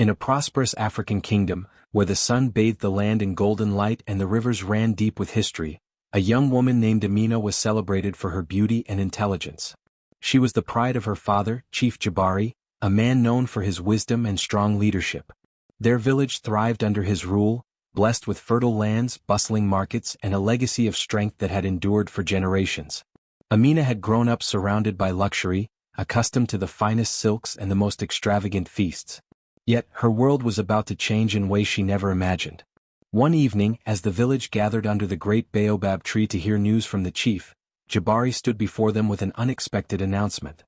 In a prosperous African kingdom, where the sun bathed the land in golden light and the rivers ran deep with history, a young woman named Amina was celebrated for her beauty and intelligence. She was the pride of her father, Chief Jabari, a man known for his wisdom and strong leadership. Their village thrived under his rule, blessed with fertile lands, bustling markets, and a legacy of strength that had endured for generations. Amina had grown up surrounded by luxury, accustomed to the finest silks and the most extravagant feasts. Yet, her world was about to change in ways she never imagined. One evening, as the village gathered under the great baobab tree to hear news from the chief, Jabari stood before them with an unexpected announcement.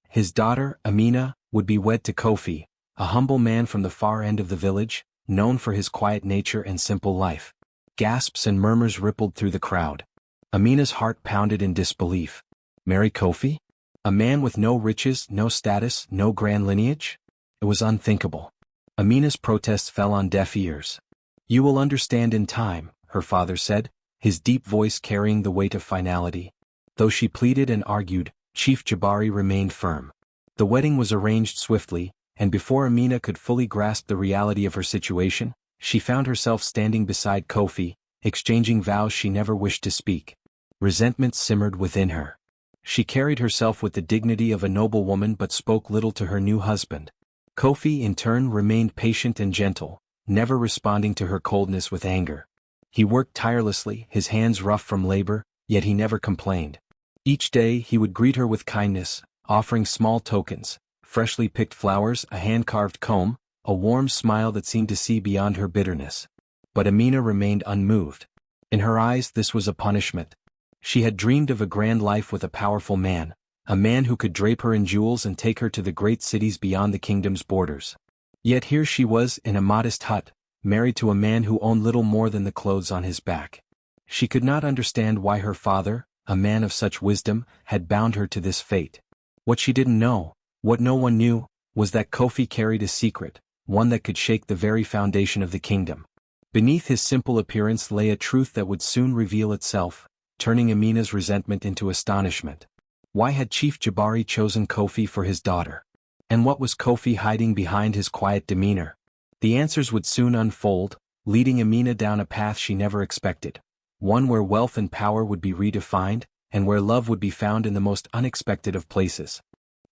His daughter, Amina, would be wed to Kofi, a humble man from the far end of the village, known for his quiet nature and simple life. Gasps and murmurs rippled through the crowd. Amina's heart pounded in disbelief. Marry Kofi? A man with no riches, no status, no grand lineage? It was unthinkable. Amina's protests fell on deaf ears. You will understand in time, her father said, his deep voice carrying the weight of finality. Though she pleaded and argued, Chief Jabari remained firm. The wedding was arranged swiftly, and before Amina could fully grasp the reality of her situation, she found herself standing beside Kofi, exchanging vows she never wished to speak. Resentment simmered within her. She carried herself with the dignity of a noble woman but spoke little to her new husband. Kofi, in turn, remained patient and gentle, never responding to her coldness with anger. He worked tirelessly, his hands rough from labor, yet he never complained. Each day he would greet her with kindness, offering small tokens, freshly picked flowers, a hand-carved comb, a warm smile that seemed to see beyond her bitterness. But Amina remained unmoved. In her eyes this was a punishment. She had dreamed of a grand life with a powerful man, a man who could drape her in jewels and take her to the great cities beyond the kingdom's borders. Yet here she was in a modest hut, married to a man who owned little more than the clothes on his back. She could not understand why her father, a man of such wisdom, had bound her to this fate. What she didn't know, what no one knew, was that Kofi carried a secret, one that could shake the very foundation of the kingdom. Beneath his simple appearance lay a truth that would soon reveal itself, turning Amina's resentment into astonishment. Why had Chief Jabari chosen Kofi for his daughter? And what was Kofi hiding behind his quiet demeanor? The answers would soon unfold, leading Amina down a path she never expected, one where wealth and power would be redefined, and where love would be found in the most unexpected of places.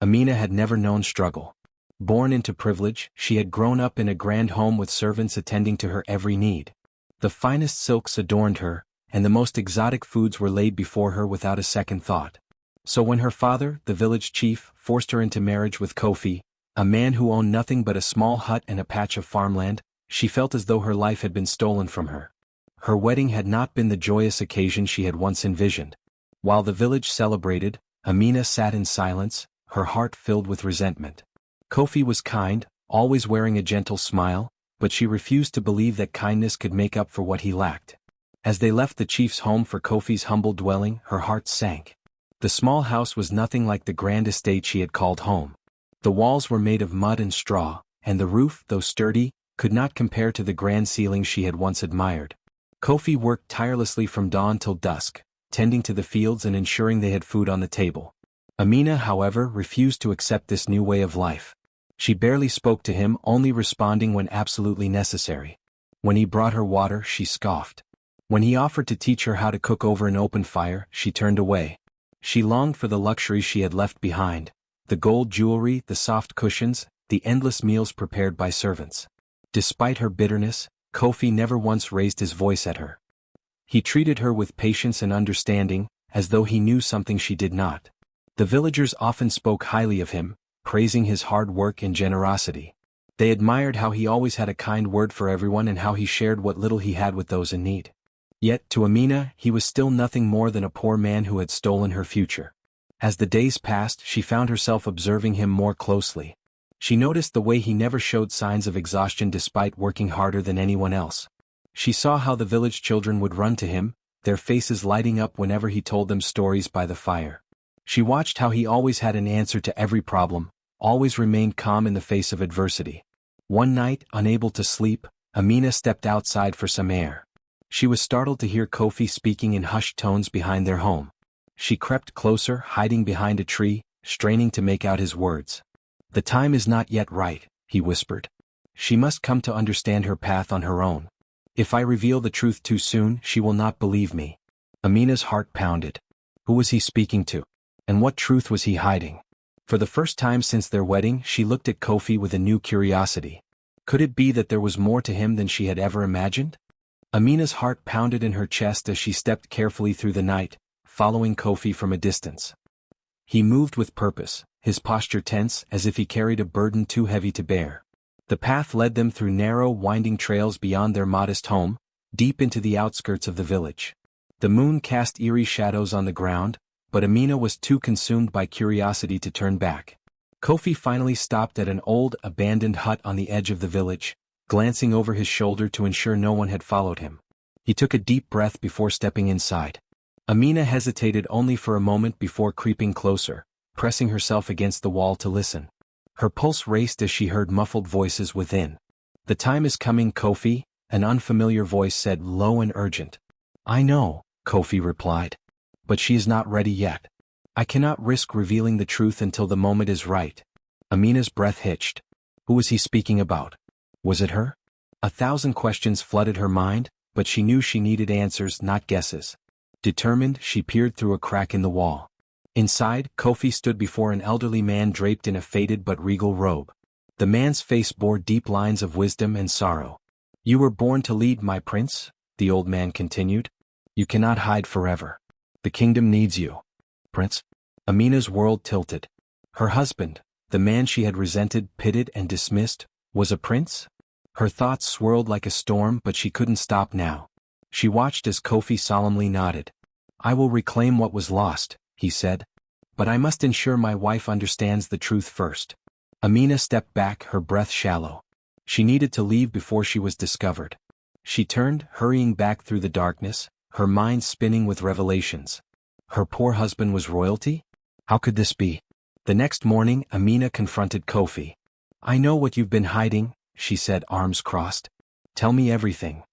Amina had never known struggle. Born into privilege, she had grown up in a grand home with servants attending to her every need. The finest silks adorned her, and the most exotic foods were laid before her without a second thought. So when her father, the village chief, forced her into marriage with Kofi, a man who owned nothing but a small hut and a patch of farmland, she felt as though her life had been stolen from her. Her wedding had not been the joyous occasion she had once envisioned. While the village celebrated, Amina sat in silence, her heart filled with resentment. Kofi was kind, always wearing a gentle smile, but she refused to believe that kindness could make up for what he lacked. As they left the chief's home for Kofi's humble dwelling, her heart sank. The small house was nothing like the grand estate she had called home. The walls were made of mud and straw, and the roof, though sturdy, could not compare to the grand ceilings she had once admired. Kofi worked tirelessly from dawn till dusk, tending to the fields and ensuring they had food on the table. Amina, however, refused to accept this new way of life. She barely spoke to him, only responding when absolutely necessary. When he brought her water, she scoffed. When he offered to teach her how to cook over an open fire, she turned away. She longed for the luxuries she had left behind, the gold jewelry, the soft cushions, the endless meals prepared by servants. Despite her bitterness, Kofi never once raised his voice at her. He treated her with patience and understanding, as though he knew something she did not. The villagers often spoke highly of him, praising his hard work and generosity. They admired how he always had a kind word for everyone and how he shared what little he had with those in need. Yet, to Amina, he was still nothing more than a poor man who had stolen her future. As the days passed, she found herself observing him more closely. She noticed the way he never showed signs of exhaustion despite working harder than anyone else. She saw how the village children would run to him, their faces lighting up whenever he told them stories by the fire. She watched how he always had an answer to every problem, always remained calm in the face of adversity. One night, unable to sleep, Amina stepped outside for some air. She was startled to hear Kofi speaking in hushed tones behind their home. She crept closer, hiding behind a tree, straining to make out his words. "The time is not yet right," he whispered. She must come to understand her path on her own. If I reveal the truth too soon, she will not believe me. Amina's heart pounded. Who was he speaking to? And what truth was he hiding? For the first time since their wedding, she looked at Kofi with a new curiosity. Could it be that there was more to him than she had ever imagined? Amina's heart pounded in her chest as she stepped carefully through the night, following Kofi from a distance. He moved with purpose, his posture tense as if he carried a burden too heavy to bear. The path led them through narrow, winding trails beyond their modest home, deep into the outskirts of the village. The moon cast eerie shadows on the ground, but Amina was too consumed by curiosity to turn back. Kofi finally stopped at an old, abandoned hut on the edge of the village, glancing over his shoulder to ensure no one had followed him. He took a deep breath before stepping inside. Amina hesitated only for a moment before creeping closer, pressing herself against the wall to listen. Her pulse raced as she heard muffled voices within. "The time is coming, Kofi," an unfamiliar voice said, low and urgent. "I know," Kofi replied. "But she is not ready yet. I cannot risk revealing the truth until the moment is right." Amina's breath hitched. Who was he speaking about? Was it her? 1,000 questions flooded her mind, but she knew she needed answers, not guesses. Determined, she peered through a crack in the wall. Inside, Kofi stood before an elderly man draped in a faded but regal robe. The man's face bore deep lines of wisdom and sorrow. "You were born to lead, my prince," the old man continued. "You cannot hide forever. The kingdom needs you." "Prince?" Amina's world tilted. Her husband, the man she had resented, pitied and dismissed, was a prince? Her thoughts swirled like a storm, but she couldn't stop now. She watched as Kofi solemnly nodded. "I will reclaim what was lost," he said. "But I must ensure my wife understands the truth first." Amina stepped back, her breath shallow. She needed to leave before she was discovered. She turned, hurrying back through the darkness, her mind spinning with revelations. Her poor husband was royalty? How could this be? The next morning, Amina confronted Kofi. "I know what you've been hiding," she said, arms crossed. "Tell me everything."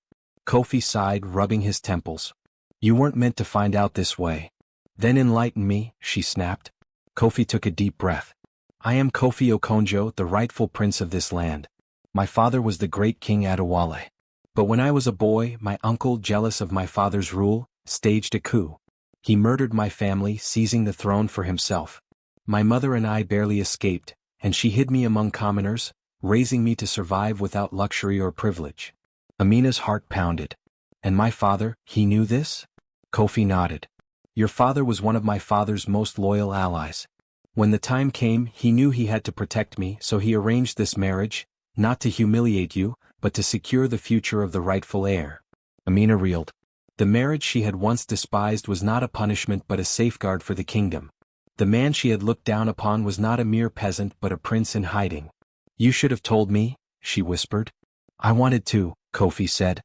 Kofi sighed, rubbing his temples. "You weren't meant to find out this way." "Then enlighten me," she snapped. Kofi took a deep breath. "I am Kofi Okonjo, the rightful prince of this land. My father was the great King Adewale. But when I was a boy, my uncle, jealous of my father's rule, staged a coup. He murdered my family, seizing the throne for himself. My mother and I barely escaped, and she hid me among commoners, raising me to survive without luxury or privilege." Amina's heart pounded. "And my father, he knew this?" Kofi nodded. "Your father was one of my father's most loyal allies. When the time came, he knew he had to protect me, so he arranged this marriage, not to humiliate you, but to secure the future of the rightful heir." Amina reeled. The marriage she had once despised was not a punishment but a safeguard for the kingdom. The man she had looked down upon was not a mere peasant but a prince in hiding. "You should have told me," she whispered. "I wanted to," Kofi said.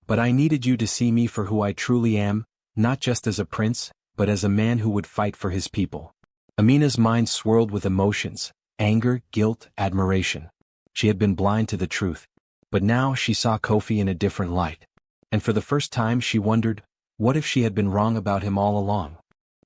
"But I needed you to see me for who I truly am, not just as a prince, but as a man who would fight for his people." Amina's mind swirled with emotions, anger, guilt, admiration. She had been blind to the truth. But now she saw Kofi in a different light. And for the first time she wondered, what if she had been wrong about him all along?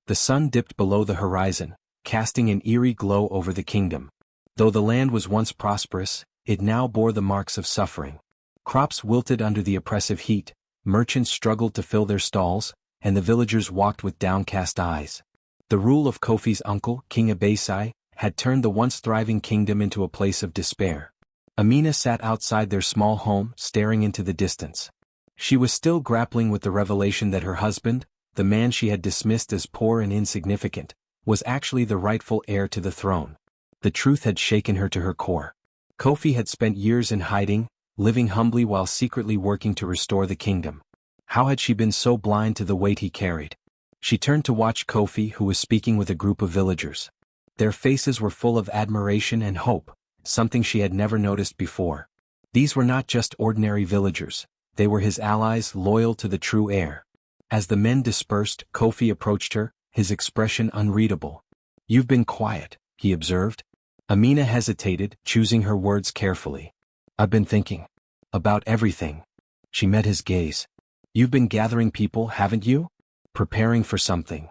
The sun dipped below the horizon, casting an eerie glow over the kingdom. Though the land was once prosperous, it now bore the marks of suffering. Crops wilted under the oppressive heat, merchants struggled to fill their stalls, and the villagers walked with downcast eyes. The rule of Kofi's uncle, King Abesai, had turned the once thriving kingdom into a place of despair. Amina sat outside their small home, staring into the distance. She was still grappling with the revelation that her husband, the man she had dismissed as poor and insignificant, was actually the rightful heir to the throne. The truth had shaken her to her core. Kofi had spent years in hiding, living humbly while secretly working to restore the kingdom. How had she been so blind to the weight he carried? She turned to watch Kofi, who was speaking with a group of villagers. Their faces were full of admiration and hope, something she had never noticed before. These were not just ordinary villagers, they were his allies loyal to the true heir. As the men dispersed, Kofi approached her, his expression unreadable. "You've been quiet," he observed. Amina hesitated, choosing her words carefully. "I've been thinking. About everything." She met his gaze. "You've been gathering people, haven't you? Preparing for something."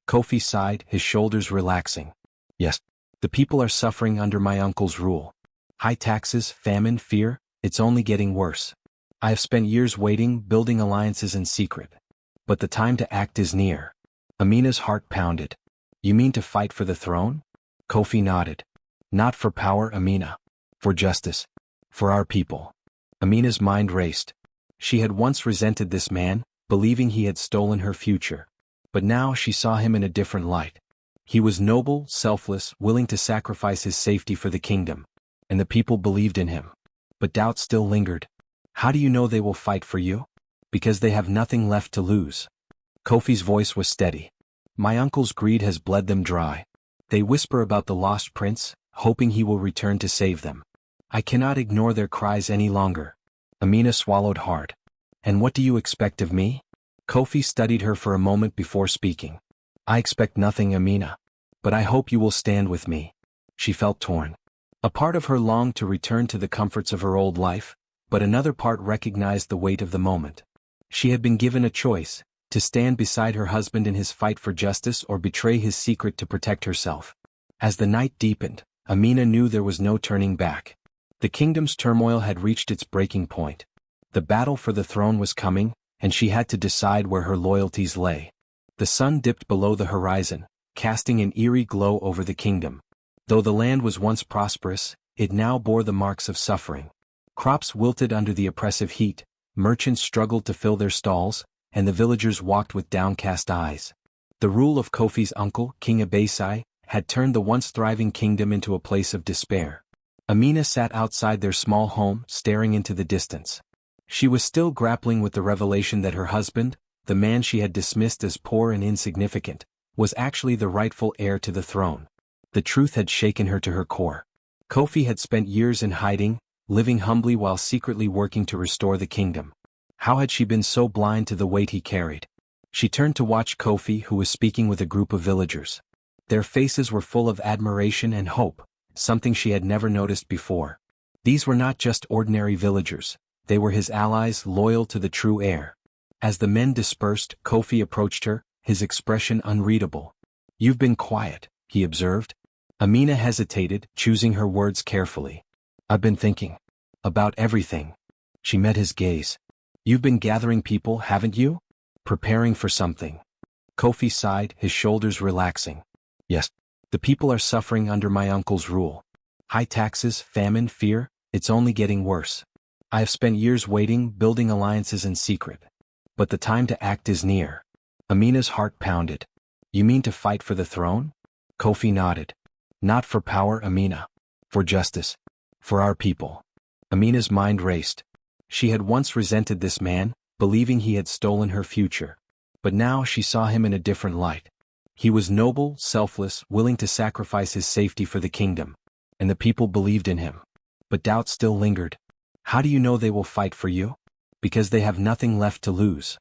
Kofi sighed, his shoulders relaxing. "Yes. The people are suffering under my uncle's rule. High taxes, famine, fear, it's only getting worse. I have spent years waiting, building alliances in secret. But the time to act is near. Amina's heart pounded. You mean to fight for the throne? Kofi nodded. Not for power, Amina. For justice. For our people. Amina's mind raced. She had once resented this man, believing he had stolen her future. But now she saw him in a different light. He was noble, selfless, willing to sacrifice his safety for the kingdom. And the people believed in him. But doubt still lingered. How do you know they will fight for you? Because they have nothing left to lose. Kofi's voice was steady. My uncle's greed has bled them dry. They whisper about the lost prince, hoping he will return to save them. I cannot ignore their cries any longer. Amina swallowed hard. And what do you expect of me? Kofi studied her for a moment before speaking. I expect nothing, Amina. But I hope you will stand with me. She felt torn. A part of her longed to return to the comforts of her old life, but another part recognized the weight of the moment. She had been given a choice, to stand beside her husband in his fight for justice or betray his secret to protect herself. As the night deepened, Amina knew there was no turning back. The kingdom's turmoil had reached its breaking point. The battle for the throne was coming, and she had to decide where her loyalties lay. The sun dipped below the horizon, casting an eerie glow over the kingdom. Though the land was once prosperous, it now bore the marks of suffering. Crops wilted under the oppressive heat, merchants struggled to fill their stalls, and the villagers walked with downcast eyes. The rule of Kofi's uncle, King Abesai, had turned the once thriving kingdom into a place of despair. Amina sat outside their small home, staring into the distance. She was still grappling with the revelation that her husband, the man she had dismissed as poor and insignificant, was actually the rightful heir to the throne. The truth had shaken her to her core. Kofi had spent years in hiding, living humbly while secretly working to restore the kingdom. How had she been so blind to the weight he carried? She turned to watch Kofi, who was speaking with a group of villagers. Their faces were full of admiration and hope, something she had never noticed before. These were not just ordinary villagers, they were his allies loyal to the true heir. As the men dispersed, Kofi approached her, his expression unreadable. You've been quiet, he observed. Amina hesitated, choosing her words carefully. I've been thinking. About everything. She met his gaze. You've been gathering people, haven't you? Preparing for something. Kofi sighed, his shoulders relaxing. Yes. The people are suffering under my uncle's rule. High taxes, famine, fear, it's only getting worse. I have spent years waiting, building alliances in secret. But the time to act is near. Amina's heart pounded. You mean to fight for the throne? Kofi nodded. Not for power, Amina. For justice. For our people. Amina's mind raced. She had once resented this man, believing he had stolen her future. But now she saw him in a different light. He was noble, selfless, willing to sacrifice his safety for the kingdom. And the people believed in him. But doubt still lingered. How do you know they will fight for you? Because they have nothing left to lose.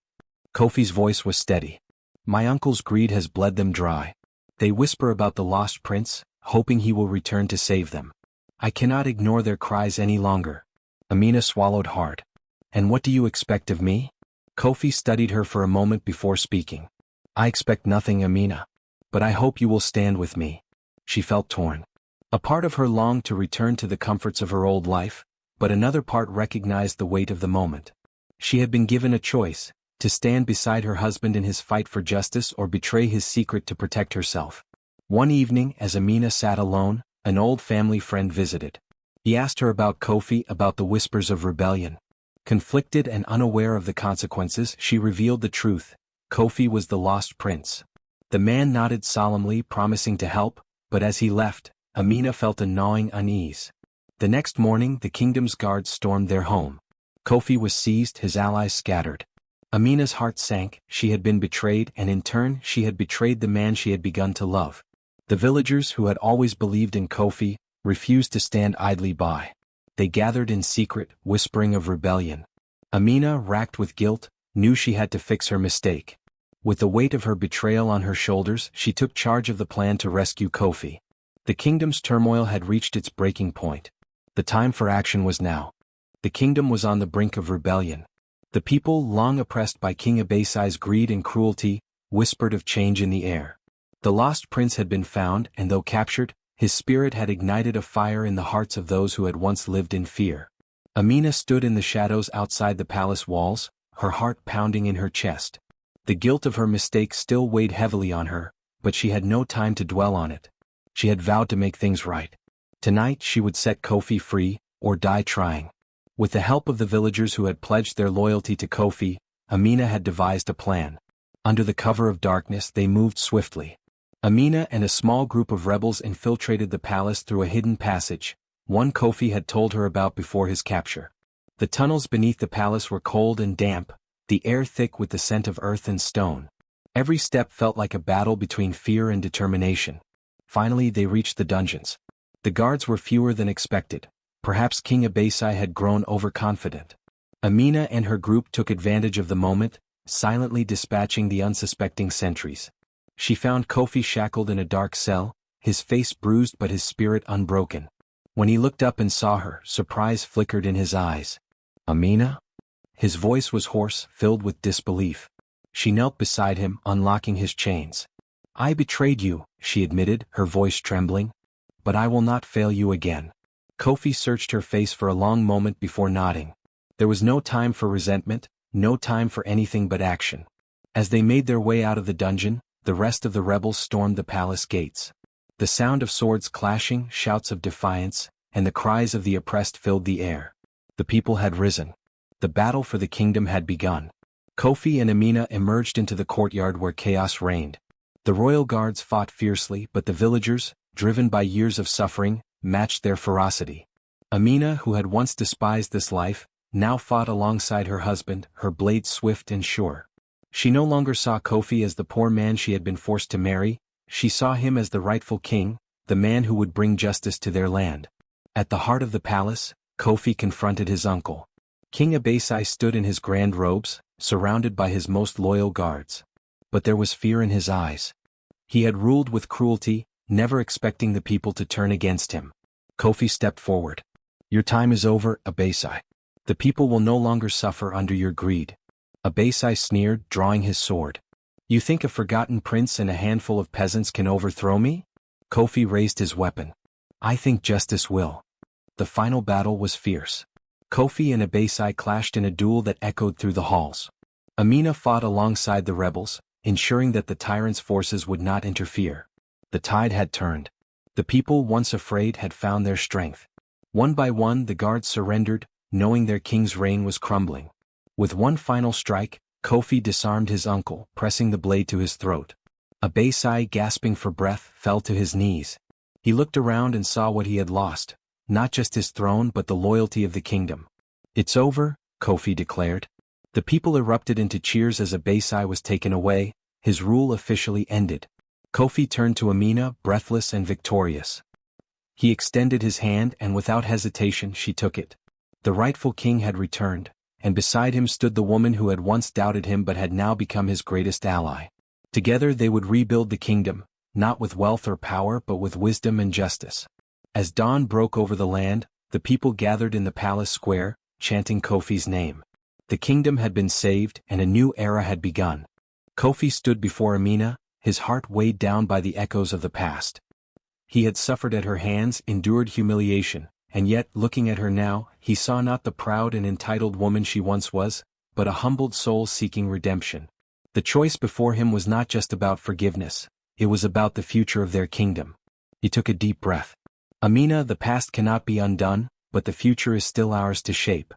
Kofi's voice was steady. My uncle's greed has bled them dry. They whisper about the lost prince, hoping he will return to save them. I cannot ignore their cries any longer. Amina swallowed hard. And what do you expect of me? Kofi studied her for a moment before speaking. I expect nothing, Amina. But I hope you will stand with me. She felt torn. A part of her longed to return to the comforts of her old life, but another part recognized the weight of the moment. She had been given a choice, to stand beside her husband in his fight for justice or betray his secret to protect herself. One evening, as Amina sat alone, an old family friend visited. He asked her about Kofi, about the whispers of rebellion. Conflicted and unaware of the consequences, she revealed the truth. Kofi was the lost prince. The man nodded solemnly, promising to help, but as he left, Amina felt a gnawing unease. The next morning, the kingdom's guards stormed their home. Kofi was seized, his allies scattered. Amina's heart sank, she had been betrayed, and in turn, she had betrayed the man she had begun to love. The villagers, who had always believed in Kofi, refused to stand idly by. They gathered in secret, whispering of rebellion. Amina, racked with guilt, knew she had to fix her mistake. With the weight of her betrayal on her shoulders, she took charge of the plan to rescue Kofi. The kingdom's turmoil had reached its breaking point. The time for action was now. The kingdom was on the brink of rebellion. The people, long oppressed by King Abesai's greed and cruelty, whispered of change in the air. The lost prince had been found, and though captured, His spirit had ignited a fire in the hearts of those who had once lived in fear. Amina stood in the shadows outside the palace walls, her heart pounding in her chest. The guilt of her mistake still weighed heavily on her, but she had no time to dwell on it. She had vowed to make things right. Tonight she would set Kofi free, or die trying. With the help of the villagers who had pledged their loyalty to Kofi, Amina had devised a plan. Under the cover of darkness they moved swiftly. Amina and a small group of rebels infiltrated the palace through a hidden passage, one Kofi had told her about before his capture. The tunnels beneath the palace were cold and damp, the air thick with the scent of earth and stone. Every step felt like a battle between fear and determination. Finally they reached the dungeons. The guards were fewer than expected. Perhaps King Abasai had grown overconfident. Amina and her group took advantage of the moment, silently dispatching the unsuspecting sentries. She found Kofi shackled in a dark cell, his face bruised but his spirit unbroken. When he looked up and saw her, surprise flickered in his eyes. "Amina?" His voice was hoarse, filled with disbelief. She knelt beside him, unlocking his chains. "I betrayed you," she admitted, her voice trembling. "But I will not fail you again." Kofi searched her face for a long moment before nodding. There was no time for resentment, no time for anything but action. As they made their way out of the dungeon, the rest of the rebels stormed the palace gates. The sound of swords clashing, shouts of defiance, and the cries of the oppressed filled the air. The people had risen. The battle for the kingdom had begun. Kofi and Amina emerged into the courtyard where chaos reigned. The royal guards fought fiercely, but the villagers, driven by years of suffering, matched their ferocity. Amina, who had once despised this life, now fought alongside her husband, her blade swift and sure. She no longer saw Kofi as the poor man she had been forced to marry, she saw him as the rightful king, the man who would bring justice to their land. At the heart of the palace, Kofi confronted his uncle. King Abasai stood in his grand robes, surrounded by his most loyal guards. But there was fear in his eyes. He had ruled with cruelty, never expecting the people to turn against him. Kofi stepped forward. "Your time is over, Abasai. The people will no longer suffer under your greed." Abasai sneered, drawing his sword. "You think a forgotten prince and a handful of peasants can overthrow me?" Kofi raised his weapon. "I think justice will." The final battle was fierce. Kofi and Abasai clashed in a duel that echoed through the halls. Amina fought alongside the rebels, ensuring that the tyrant's forces would not interfere. The tide had turned. The people, once afraid, had found their strength. One by one the guards surrendered, knowing their king's reign was crumbling. With one final strike, Kofi disarmed his uncle, pressing the blade to his throat. Abasai, gasping for breath, fell to his knees. He looked around and saw what he had lost, not just his throne but the loyalty of the kingdom. "It's over," Kofi declared. The people erupted into cheers as Abasai was taken away, his rule officially ended. Kofi turned to Amina, breathless and victorious. He extended his hand and without hesitation she took it. The rightful king had returned, and beside him stood the woman who had once doubted him but had now become his greatest ally. Together they would rebuild the kingdom, not with wealth or power but with wisdom and justice. As dawn broke over the land, the people gathered in the palace square, chanting Kofi's name. The kingdom had been saved and a new era had begun. Kofi stood before Amina, his heart weighed down by the echoes of the past. He had suffered at her hands, endured humiliation, and yet, looking at her now, he saw not the proud and entitled woman she once was, but a humbled soul seeking redemption. The choice before him was not just about forgiveness, it was about the future of their kingdom. He took a deep breath. "Amina, the past cannot be undone, but the future is still ours to shape.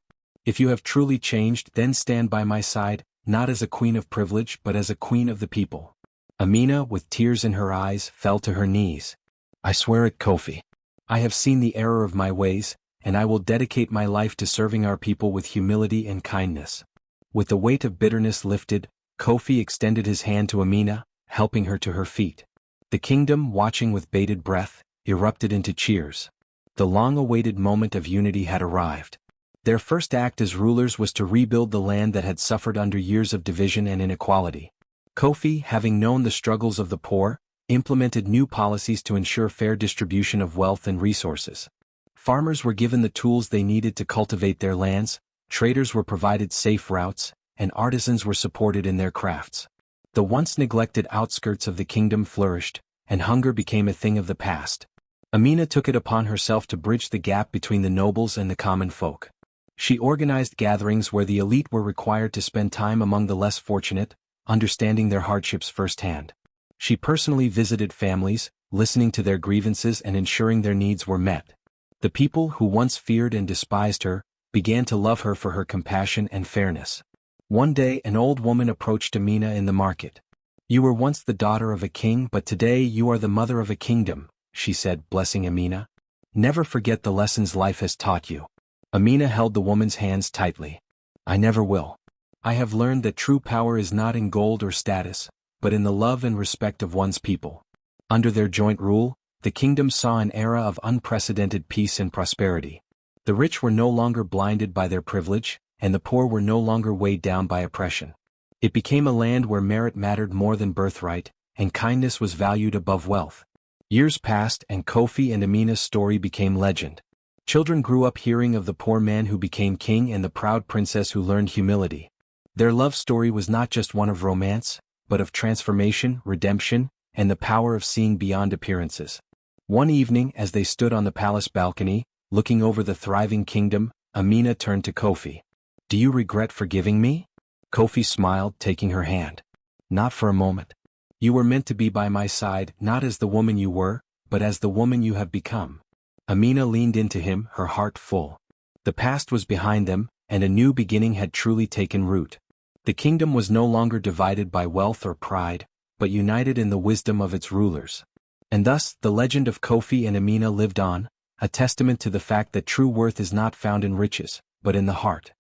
If you have truly changed, then stand by my side, not as a queen of privilege but as a queen of the people." Amina, with tears in her eyes, fell to her knees. "I swear it, Kofi. I have seen the error of my ways, and I will dedicate my life to serving our people with humility and kindness." With the weight of bitterness lifted, Kofi extended his hand to Amina, helping her to her feet. The kingdom, watching with bated breath, erupted into cheers. The long-awaited moment of unity had arrived. Their first act as rulers was to rebuild the land that had suffered under years of division and inequality. Kofi, having known the struggles of the poor, implemented new policies to ensure fair distribution of wealth and resources. Farmers were given the tools they needed to cultivate their lands, traders were provided safe routes, and artisans were supported in their crafts. The once neglected outskirts of the kingdom flourished, and hunger became a thing of the past. Amina took it upon herself to bridge the gap between the nobles and the common folk. She organized gatherings where the elite were required to spend time among the less fortunate, understanding their hardships firsthand. She personally visited families, listening to their grievances and ensuring their needs were met. The people who once feared and despised her began to love her for her compassion and fairness. One day an old woman approached Amina in the market. "You were once the daughter of a king, but today you are the mother of a kingdom," she said, blessing Amina. "Never forget the lessons life has taught you." Amina held the woman's hands tightly. "I never will. I have learned that true power is not in gold or status, but in the love and respect of one's people." Under their joint rule, the kingdom saw an era of unprecedented peace and prosperity. The rich were no longer blinded by their privilege, and the poor were no longer weighed down by oppression. It became a land where merit mattered more than birthright, and kindness was valued above wealth. Years passed and Kofi and Amina's story became legend. Children grew up hearing of the poor man who became king and the proud princess who learned humility. Their love story was not just one of romance, but of transformation, redemption, and the power of seeing beyond appearances. One evening as they stood on the palace balcony, looking over the thriving kingdom, Amina turned to Kofi. "Do you regret forgiving me?" Kofi smiled, taking her hand. "Not for a moment. You were meant to be by my side, not as the woman you were, but as the woman you have become." Amina leaned into him, her heart full. The past was behind them, and a new beginning had truly taken root. The kingdom was no longer divided by wealth or pride, but united in the wisdom of its rulers. And thus, the legend of Kofi and Amina lived on, a testament to the fact that true worth is not found in riches, but in the heart.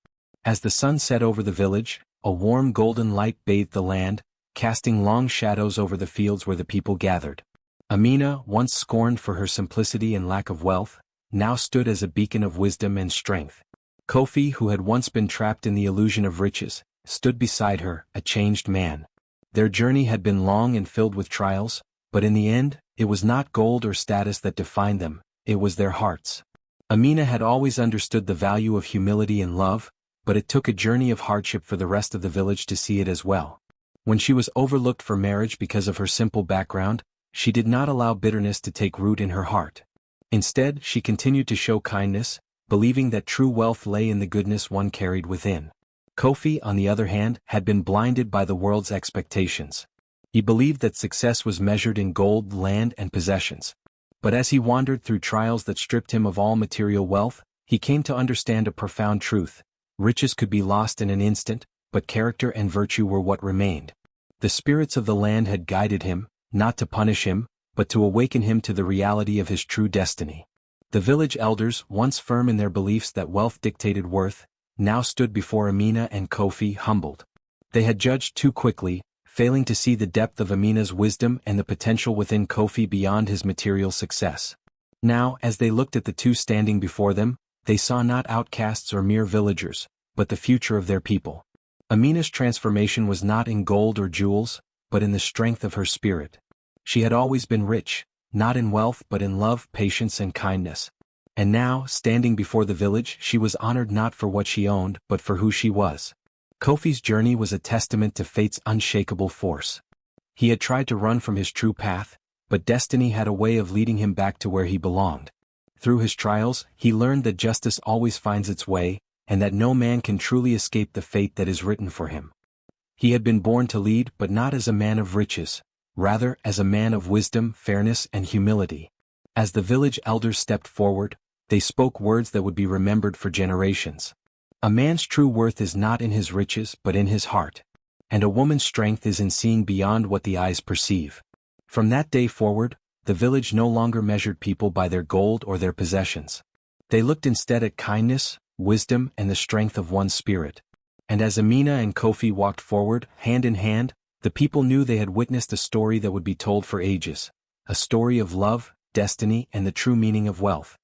As the sun set over the village, a warm golden light bathed the land, casting long shadows over the fields where the people gathered. Amina, once scorned for her simplicity and lack of wealth, now stood as a beacon of wisdom and strength. Kofi, who had once been trapped in the illusion of riches, stood beside her, a changed man. Their journey had been long and filled with trials, but in the end, it was not gold or status that defined them, it was their hearts. Amina had always understood the value of humility and love, but it took a journey of hardship for the rest of the village to see it as well. When she was overlooked for marriage because of her simple background, she did not allow bitterness to take root in her heart. Instead, she continued to show kindness, believing that true wealth lay in the goodness one carried within. Kofi, on the other hand, had been blinded by the world's expectations. He believed that success was measured in gold, land, and possessions. But as he wandered through trials that stripped him of all material wealth, he came to understand a profound truth. Riches could be lost in an instant, but character and virtue were what remained. The spirits of the land had guided him, not to punish him, but to awaken him to the reality of his true destiny. The village elders, once firm in their beliefs that wealth dictated worth, now stood before Amina and Kofi humbled. They had judged too quickly, failing to see the depth of Amina's wisdom and the potential within Kofi beyond his material success. Now, as they looked at the two standing before them, they saw not outcasts or mere villagers, but the future of their people. Amina's transformation was not in gold or jewels, but in the strength of her spirit. She had always been rich, not in wealth but in love, patience and kindness. And now, standing before the village, she was honored not for what she owned, but for who she was. Kofi's journey was a testament to fate's unshakable force. He had tried to run from his true path, but destiny had a way of leading him back to where he belonged. Through his trials, he learned that justice always finds its way, and that no man can truly escape the fate that is written for him. He had been born to lead, but not as a man of riches, rather as a man of wisdom, fairness, and humility. As the village elders stepped forward, they spoke words that would be remembered for generations. A man's true worth is not in his riches but in his heart. And a woman's strength is in seeing beyond what the eyes perceive. From that day forward, the village no longer measured people by their gold or their possessions. They looked instead at kindness, wisdom, and the strength of one's spirit. And as Amina and Kofi walked forward, hand in hand, the people knew they had witnessed a story that would be told for ages. A story of love, destiny, and the true meaning of wealth.